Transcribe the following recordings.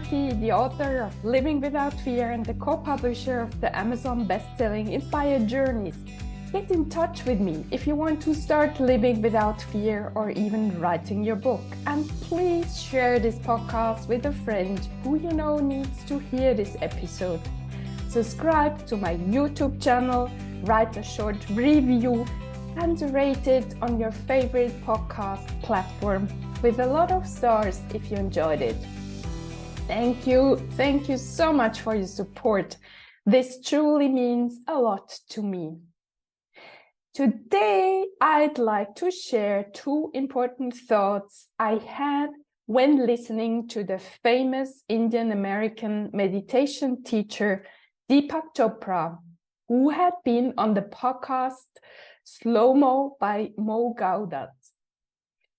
Buerki, the author of Living Without Fear and the co-publisher of the Amazon best-selling Inspired Journeys. Get in touch with me if you want to start living without fear or even writing your book. And please share this podcast with a friend who you know needs to hear this episode. Subscribe to my YouTube channel, write a short review, and rate it on your favorite podcast platform with a lot of stars if you enjoyed it. Thank you so much for your support. This truly means a lot to me. Today, I'd like to share two important thoughts I had when listening to the famous Indian-American meditation teacher Deepak Chopra, who had been on the podcast Slow Mo by Mo Gaudat.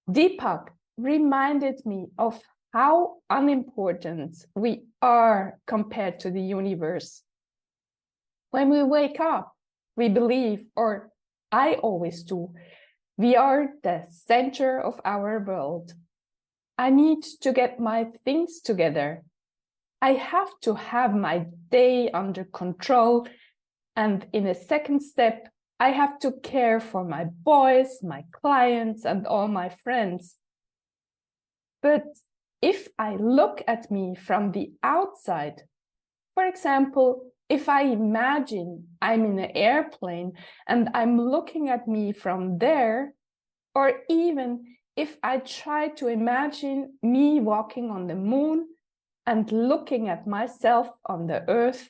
Deepak reminded me of how unimportant we are compared to the universe. When we wake up, we believe, or I always do, we are the center of our world. I need to get my things together. I have to have my day under control. And in a second step, I have to care for my boys, my clients, and all my friends. But if I look at me from the outside, for example, if I imagine I'm in an airplane and I'm looking at me from there, or even if I try to imagine me walking on the moon and looking at myself on the earth,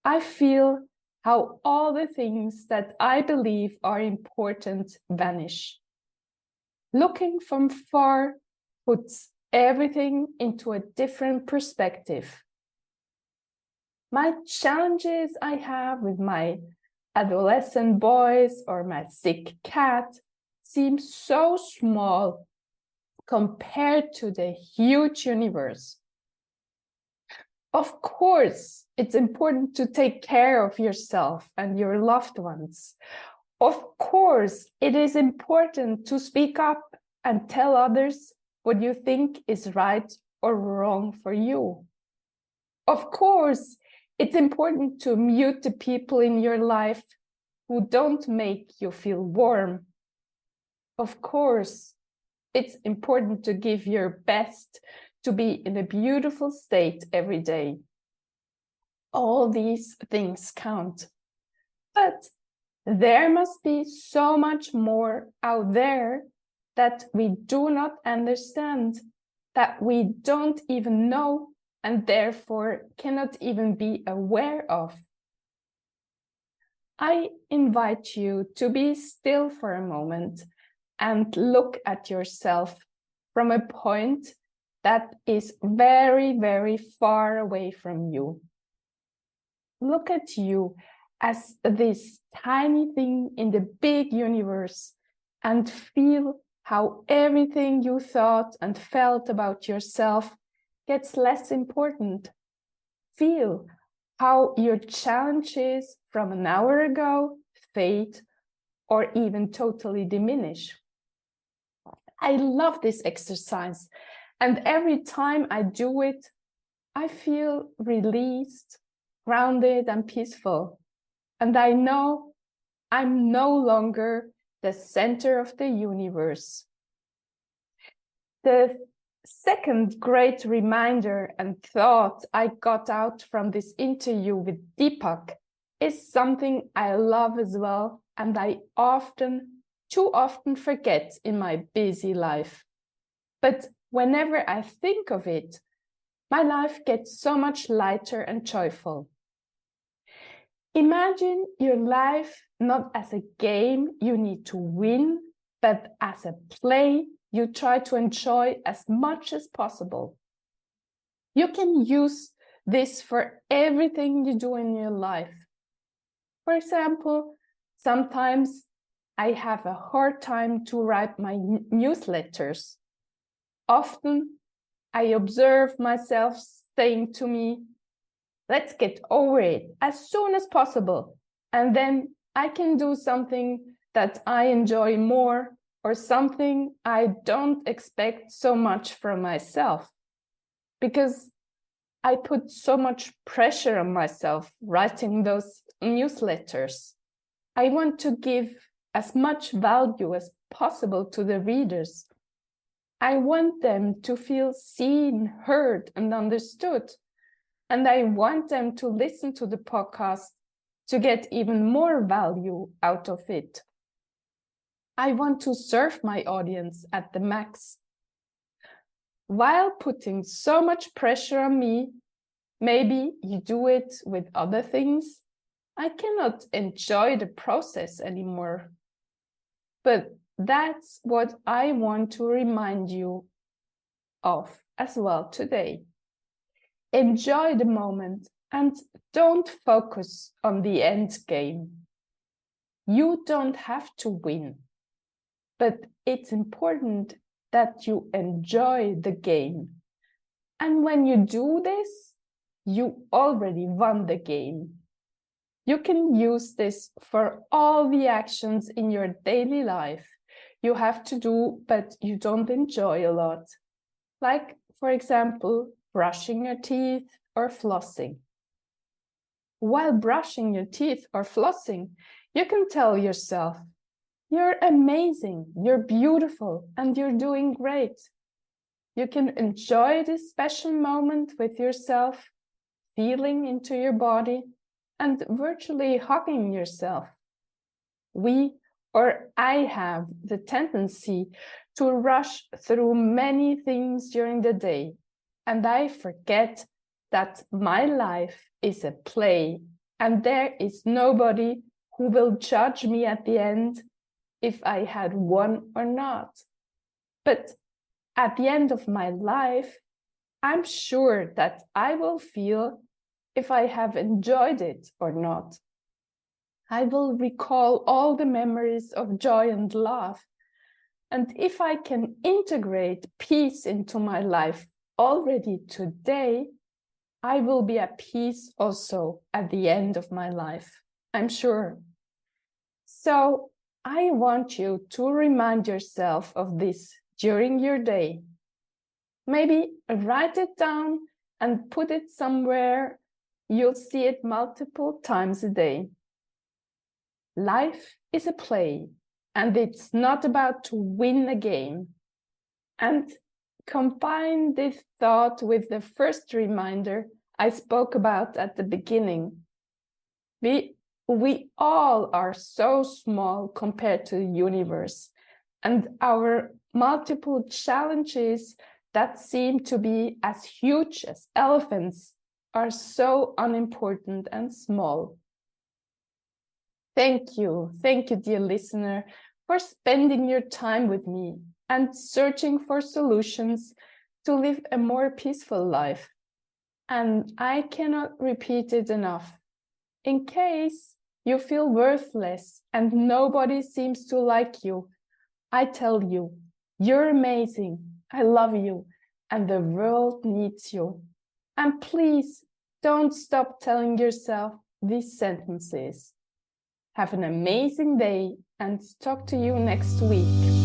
I feel how all the things that I believe are important vanish. Looking from far puts everything into a different perspective. My challenges I have with my adolescent boys or my sick cat seem so small compared to the huge universe. Of course, it's important to take care of yourself and your loved ones. Of course, it is important to speak up and tell others what you think is right or wrong for you. Of course, it's important to mute the people in your life who don't make you feel warm. Of course, it's important to give your best to be in a beautiful state every day. All these things count. But there must be so much more out there that we do not understand, that we don't even know, and therefore cannot even be aware of. I invite you to be still for a moment and look at yourself from a point that is very, very far away from you. Look at you as this tiny thing in the big universe and feel how everything you thought and felt about yourself gets less important. Feel how your challenges from an hour ago fade or even totally diminish. I love this exercise, and every time I do it, I feel released, grounded, and peaceful. And I know I'm no longer the center of the universe. The second great reminder and thought I got out from this interview with Deepak is something I love as well, and I too often forget in my busy life. But whenever I think of it, my life gets so much lighter and joyful. Imagine your life not as a game you need to win, but as a play you try to enjoy as much as possible. You can use this for everything you do in your life. For example, sometimes I have a hard time to write my newsletters. Often I observe myself saying to me, let's get over it as soon as possible, and then I can do something that I enjoy more or something I don't expect so much from myself. Because I put so much pressure on myself writing those newsletters. I want to give as much value as possible to the readers. I want them to feel seen, heard, and understood. And I want them to listen to the podcast to get even more value out of it. I want to serve my audience at the max. While putting so much pressure on me, maybe you do it with other things, I cannot enjoy the process anymore. But that's what I want to remind you of as well today. Enjoy the moment and don't focus on the end game. You don't have to win, but it's important that you enjoy the game. And when you do this, you already won the game. You can use this for all the actions in your daily life you have to do, but you don't enjoy a lot. Like, for example, brushing your teeth or flossing. While brushing your teeth or flossing, you can tell yourself, you're amazing, you're beautiful, and you're doing great. You can enjoy this special moment with yourself, feeling into your body, and virtually hugging yourself. I have the tendency to rush through many things during the day, and I forget that my life is a play, and there is nobody who will judge me at the end if I had won or not. But at the end of my life, I'm sure that I will feel if I have enjoyed it or not. I will recall all the memories of joy and love. And if I can integrate peace into my life already today, I will be at peace also at the end of my life, I'm sure. So I want you to remind yourself of this during your day. Maybe write it down and put it somewhere. You'll see it multiple times a day. Life is a play, and it's not about to win a game. And combine this thought with the first reminder I spoke about at the beginning. We all are so small compared to the universe, and our multiple challenges that seem to be as huge as elephants are so unimportant and small. Thank you, dear listener, for spending your time with me and searching for solutions to live a more peaceful life. And I cannot repeat it enough. In case you feel worthless and nobody seems to like you, I tell you, you're amazing, I love you, and the world needs you. And please don't stop telling yourself these sentences. Have an amazing day and talk to you next week.